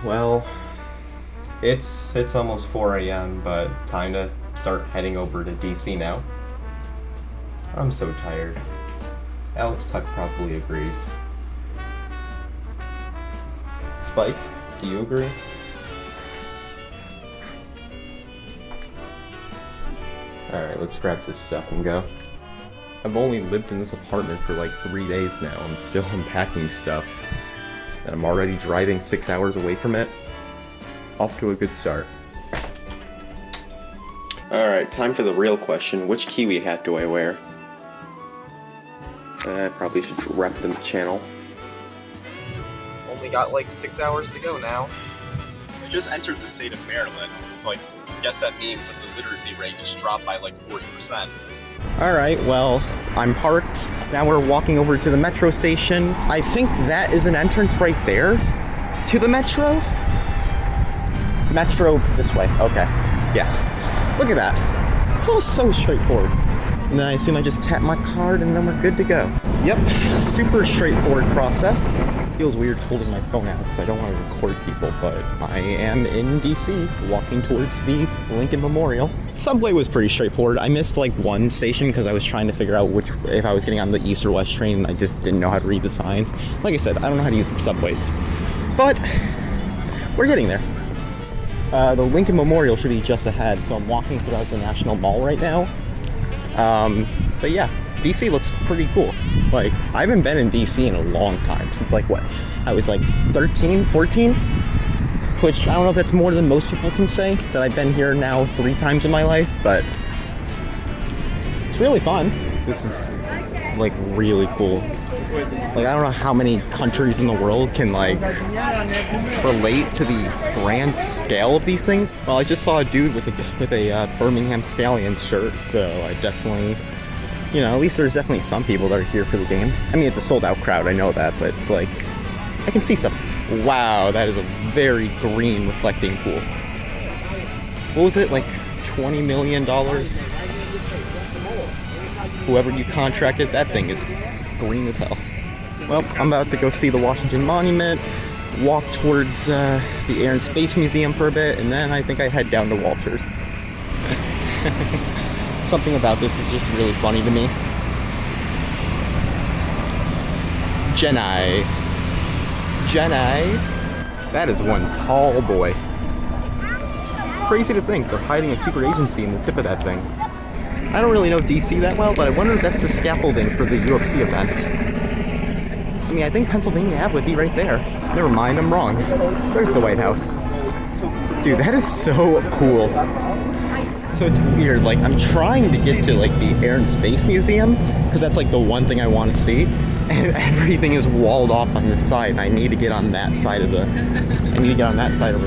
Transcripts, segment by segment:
well, it's almost 4 a.m., but time to start heading over to DC now. I'm so tired. Alex Tuck probably agrees. Spike, do you agree? Alright, let's grab this stuff and go. I've only lived in this apartment for like 3 days now. I'm still unpacking stuff. And I'm already driving 6 hours away from it. Off to a good start. Alright, time for the real question. Which Kiwi hat do I wear? I probably should rep the channel. Only got like 6 hours to go now. We just entered the state of Maryland, so I guess that means that the literacy rate just dropped by like 40%. Alright, well, I'm parked. Now we're walking over to the metro station. I think that is an entrance right there to the metro. Metro this way, okay. Yeah. Look at that. It's all so straightforward. And then I assume I just tap my card and then we're good to go. Yep, super straightforward process. Feels weird holding my phone out because I don't want to record people, but I am in DC walking towards the Lincoln Memorial. Subway was pretty straightforward. I missed like one station because I was trying to figure out if I was getting on the east or west train and I just didn't know how to read the signs. Like I said, I don't know how to use subways, but we're getting there. The Lincoln Memorial should be just ahead, so I'm walking throughout the National Mall right now. But yeah, DC looks pretty cool. Like, I haven't been in DC in a long time, since like what? I was like 13, 14? Which, I don't know if that's more than most people can say, that I've been here now 3 times in my life, but it's really fun. This is like really cool. Like, I don't know how many countries in the world can like relate to the grand scale of these things. Well, I just saw a dude with a Birmingham Stallions shirt, so I definitely, you know, at least there's definitely some people that are here for the game. I mean, it's a sold out crowd, I know that, but it's like, I can see some. Wow, that is a very green reflecting pool. What was it, like $20 million? Whoever you contracted, that thing is green as hell. Well, I'm about to go see the Washington Monument, walk towards the Air and Space Museum for a bit, and then I think I head down to Walters. Something about this is just really funny to me. Jenai. That is one tall boy. Crazy to think they're hiding a secret agency in the tip of that thing. I don't really know DC that well, but I wonder if that's the scaffolding for the UFC event. I mean, I think Pennsylvania Ave would be right there. Never mind, I'm wrong. There's the White House. Dude, that is so cool. So it's weird, like, I'm trying to get to, like, the Air and Space Museum, because that's, like, the one thing I want to see, and everything is walled off on this side, and I need to get on that side over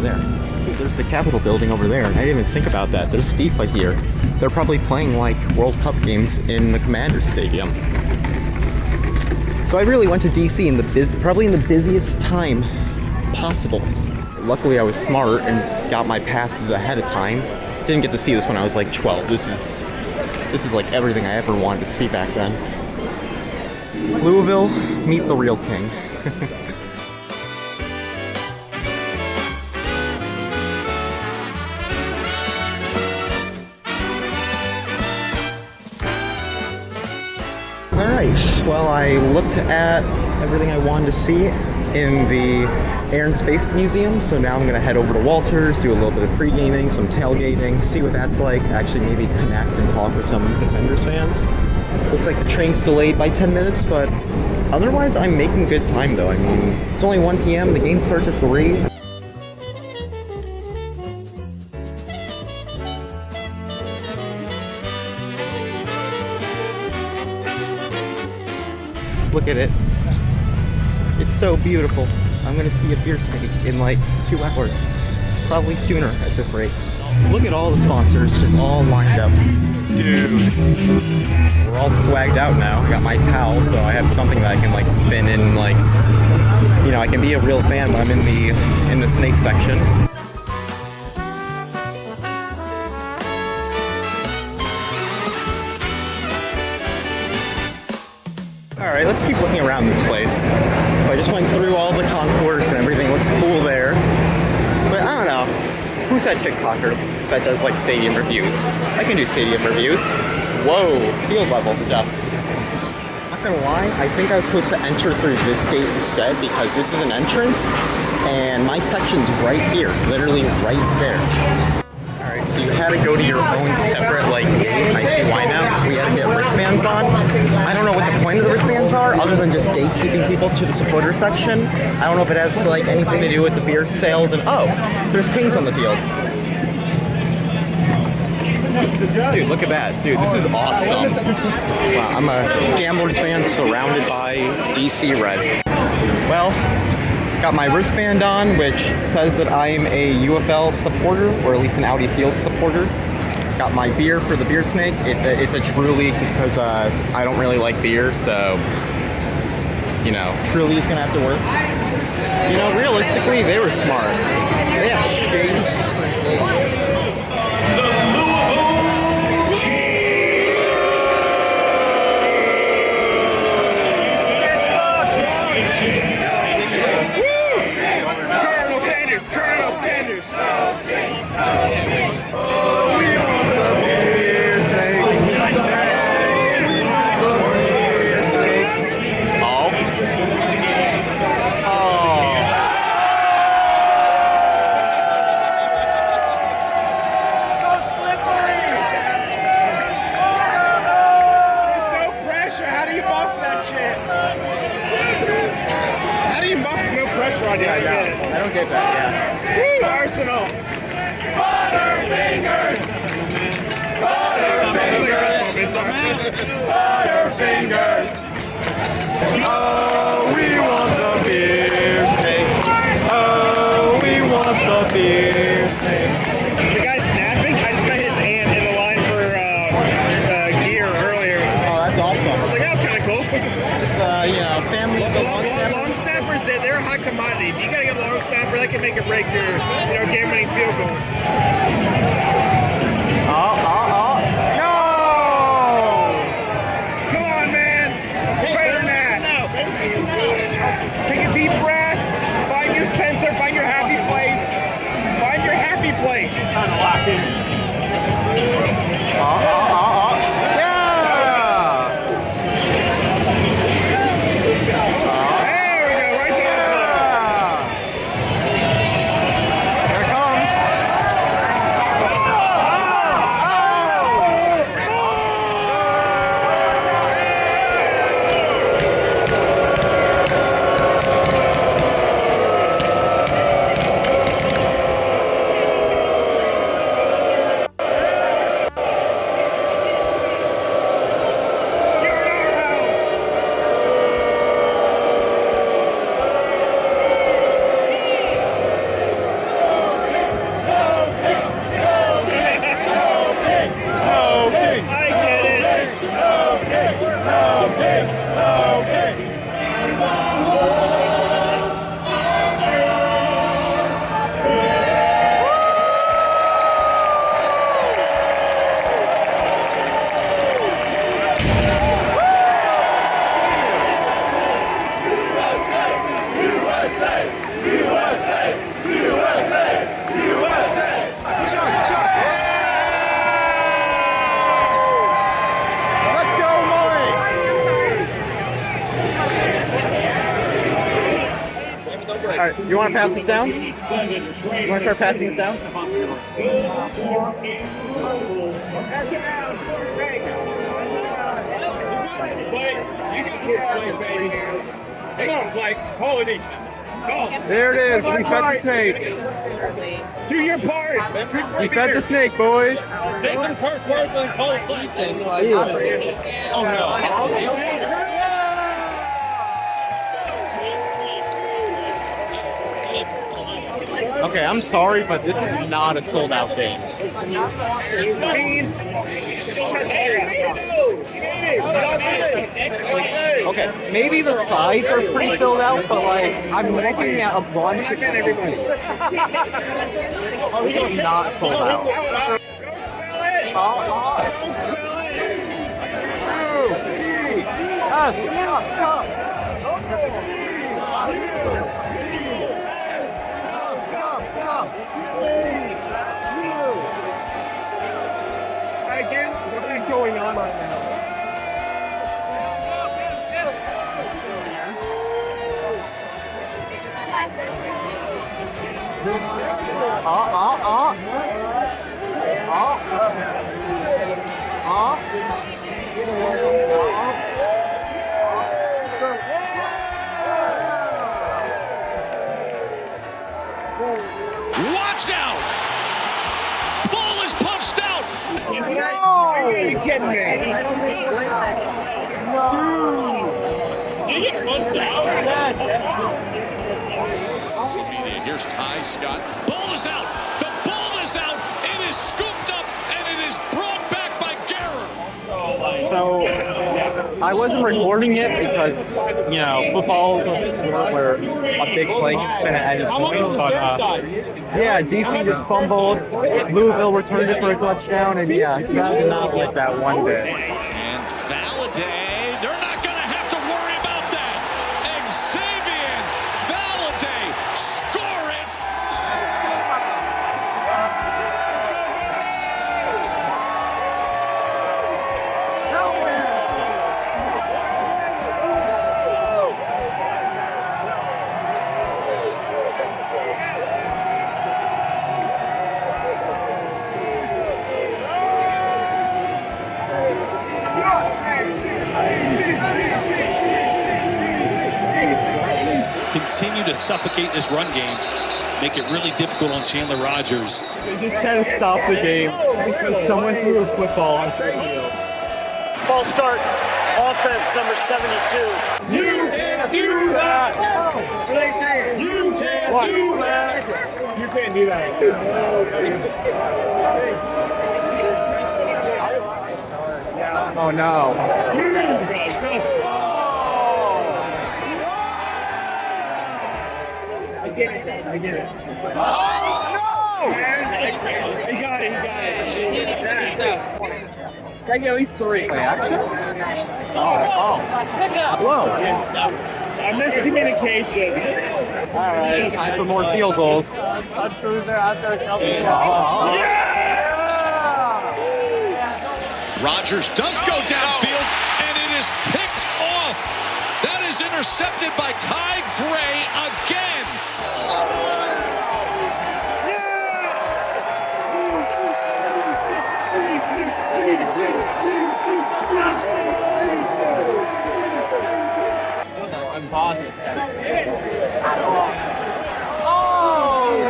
there. Dude, there's the Capitol building over there, and I didn't even think about that. There's FIFA here. They're probably playing, like, World Cup games in the Commanders Stadium. So I really went to DC in probably in the busiest time possible. Luckily, I was smart and got my passes ahead of time. Didn't get to see this when I was like 12. This is like everything I ever wanted to see back then. Louisville, meet the real king. Alright, well, I looked at everything I wanted to see in the Air and Space Museum, so now I'm going to head over to Walters, do a little bit of pre-gaming, some tailgating, see what that's like, actually maybe connect and talk with some Defenders fans. Looks like the train's delayed by 10 minutes, but otherwise I'm making good time though. I mean, it's only 1 p.m., the game starts at 3. Look at it. It's so beautiful. I'm gonna see a beer snake in like 2 hours. Probably sooner at this rate. Look at all the sponsors just all lined up. Dude. We're all swagged out now. I got my towel, so I have something that I can like spin in, like, you know, I can be a real fan when I'm in the snake section. Alright, let's keep looking around this place. So I just went through all the concourse and everything looks cool there. who's that TikToker that does like stadium reviews? I can do stadium reviews. Whoa, field level stuff. Not gonna lie, I think I was supposed to enter through this gate instead because this is an entrance and my section's right here, literally right there. Alright, so you had to go to your own separate like gate. I see why now, because we had to get wristbands on. I don't know what the point of the wristbands are other than just gatekeeping people to the supporter section. I don't know if it has like anything to do with the beer sales and oh, there's Kings on the field. Dude, look at that. Dude, this is awesome. Wow, I'm a Gamblers fan surrounded by DC Red. Well, got my wristband on, which says that I'm a UFL supporter, or at least an Audi Field supporter. Got my beer for the beer snake. It's a Truly, just because I don't really like beer, so, you know, Truly is gonna have to work. You know, realistically, they were smart. They have shade. I don't get that, yeah. Woo, Arsenal! Butterfingers! Butterfingers! Oh, we want the beer steak. Oh, we want the beer steak. The guy snapping, I just met his aunt in the line for gear earlier. Oh, that's awesome. I was like, that's kind of cool. Just, you know, family, long snappers, they're a hot commodity. If you gotta get a long snapper, that can make or break your, you know, game-winning field goal. No! Come on, man. Hey, better than that. Take a deep breath. Find your center. Find your happy place. Find your happy place. Trying to lock in. Alright, you want to pass this down? You want to start passing this down? Come on, Blake. Call it easy. There it is. We fed the snake. Do your part. We fed the snake, boys. Say some curse words and call it police. Oh no. Okay, I'm sorry, but this is not a sold-out game. Hey, you made it! Y'all did it! Okay, maybe the sides are pretty filled out, but like, I'm looking at a bunch of everything. Also not sold out. Again, what is going on right now? Watch out! Ball is punched out! Are you kidding me? Here's Ty Scott. Ball is out! The ball is out! It is scooped up and it is brought back by Guerra. So I wasn't recording it because, you know, football is a sport where a big play can happen at any point. But yeah, DC just fumbled. Louisville returned it for a touchdown, and yeah, I did not like that one bit. And Valladay, they're not going to have to worry about that. Xavier Valladay scoring. Continue to suffocate this run game. Make it really difficult on Chandler Rogers. They just had to stop the game because someone threw a football onto the field. False start. Offense number 72. You can't do that! You can't do that! You can't do that. Oh no. I get it. Oh, no! He got it. Can I get at least 3? Wait, actually? Oh. Whoa. I missed communication. All right, time for more field goals. Rogers does go downfield, and it is picked off. That is intercepted by Kai Gray again.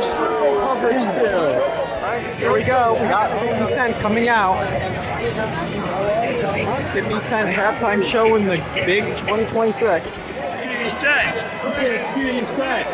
Triple coverage too. All right, here we go. We got 50 Cent coming out. 50 Cent halftime show in the big 2026. 50 Cent.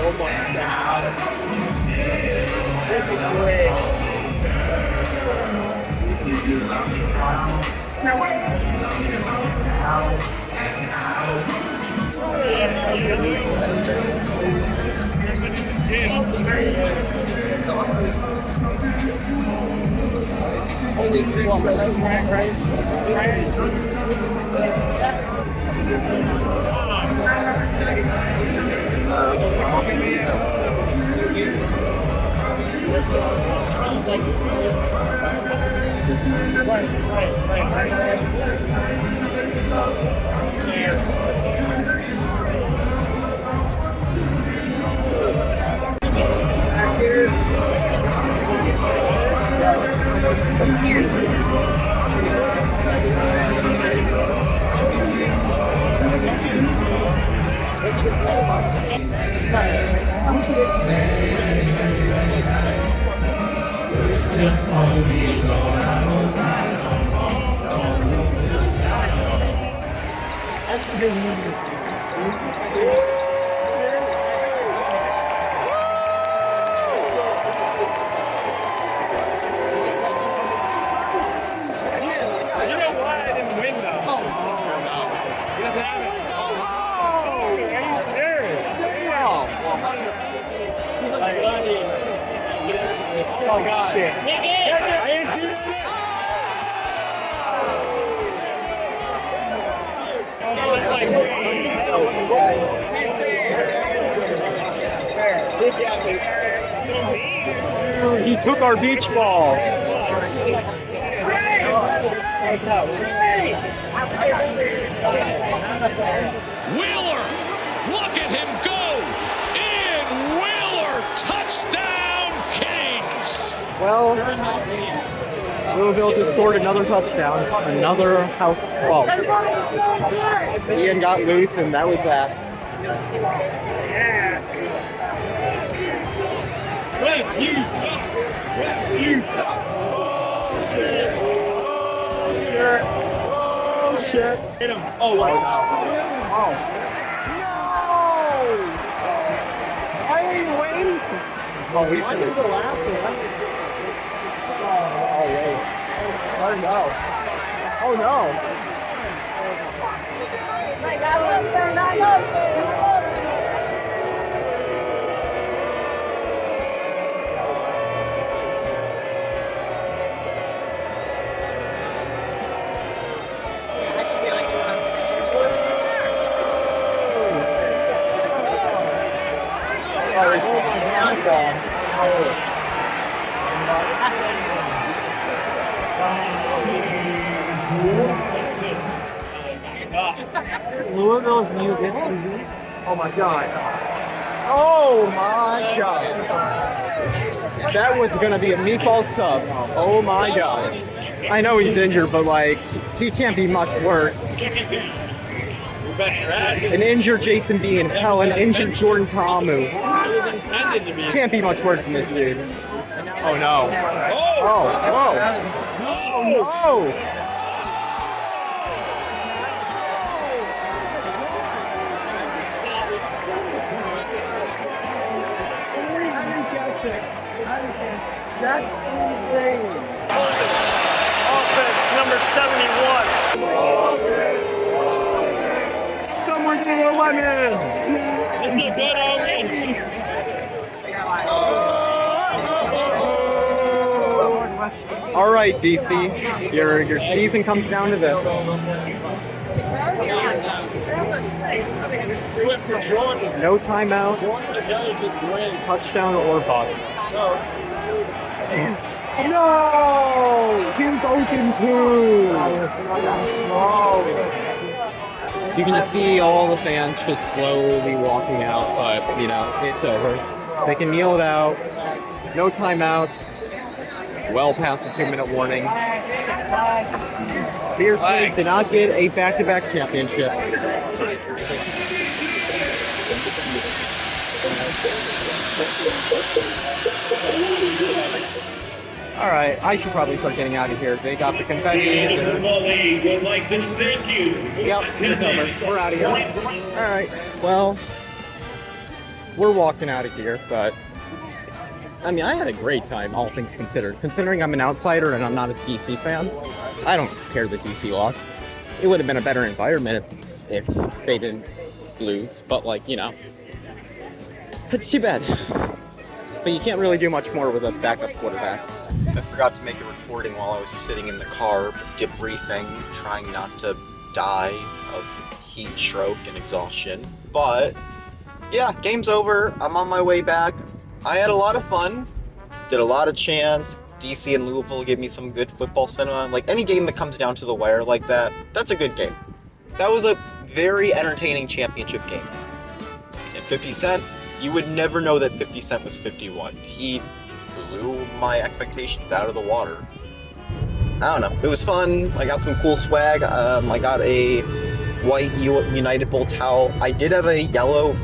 Oh my God. This is great. Oh god. Shit. I didn't do Dude, he took our beach ball. Wheeler, look at him go! In Wheeler, touchdown Kings! Well, Louisville just scored another touchdown. Another house ball. Ian got loose, and that was that. Oh shit. Hit him. Oh wow. Oh. No! Why are you waiting? Oh, he's gonna go after us. Oh, wait. Oh, no. Oh, no. Oh, he's gone. Louisville's new this season. Oh my god. Oh my god. That was gonna be a meatball sub. Oh my god. I know he's injured, but like, he can't be much worse. An injured Jason Bean, hell, an injured Jordan Tamu. Can't be much worse than this dude. Oh no. Oh, whoa. Oh no. That's insane. Offense number 71. Someone threw a lemon. It's a good omen. All right, DC, your season comes down to this. No timeouts. It's touchdown or bust. No! He was open too! You can just see all the fans just slowly walking out, but, you know, it's over. They can kneel it out. No timeouts. Well past the 2-minute warning. Bears did not get a back-to-back championship. All right, I should probably start getting out of here. They got the confetti. would like to thank you. Yep, it's over. We're out of here. All right, well, we're walking out of here, but I mean, I had a great time, all things considered. Considering I'm an outsider and I'm not a DC fan, I don't care that DC lost. It would have been a better environment if they didn't lose, but like, you know, it's too bad. But you can't really do much more with a backup quarterback. I forgot to make a recording while I was sitting in the car, debriefing, trying not to die of heat stroke and exhaustion. But yeah, game's over. I'm on my way back. I had a lot of fun, did a lot of chants. DC and Louisville gave me some good football cinema. Like, any game that comes down to the wire like that, that's a good game. That was a very entertaining championship game. And 50 Cent, you would never know that 50 Cent was 51. He blew my expectations out of the water. I don't know, it was fun. I got some cool swag. I got a white United Bowl towel. I did have a yellow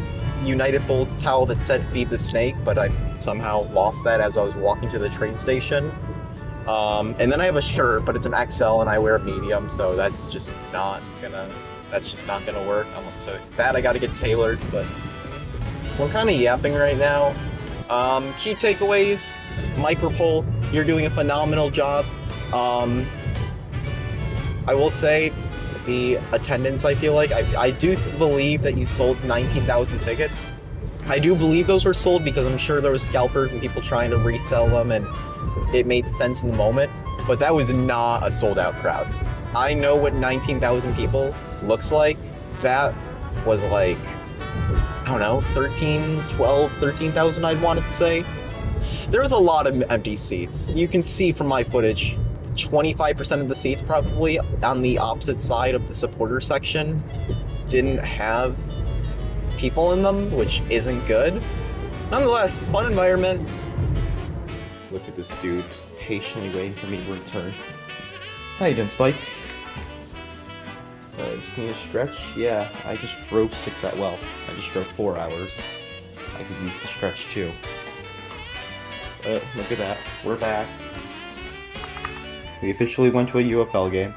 United Bowl towel that said "Feed the Snake," but I somehow lost that as I was walking to the train station. And then I have a shirt, but it's an XL and I wear a medium, so that's just not gonna work. So that I gotta get tailored, but I'm kind of yapping right now. Key takeaways, Micropole, you're doing a phenomenal job. I will say the attendance, I feel like, I do believe that you sold 19,000 tickets. I do believe those were sold because I'm sure there was scalpers and people trying to resell them and it made sense in the moment, but that was not a sold out crowd. I know what 19,000 people looks like. That was like, I don't know, 13,000 I'd want to say. There was a lot of empty seats. You can see from my footage, 25% of the seats probably on the opposite side of the supporter section didn't have people in them, which isn't good. Nonetheless, fun environment. Look at this dude just patiently waiting for me to return. How you doing, Spike? Just need a stretch? Yeah, I just drove I just drove 4 hours. I could use the stretch too. Look at that, we're back. We officially went to a UFL game.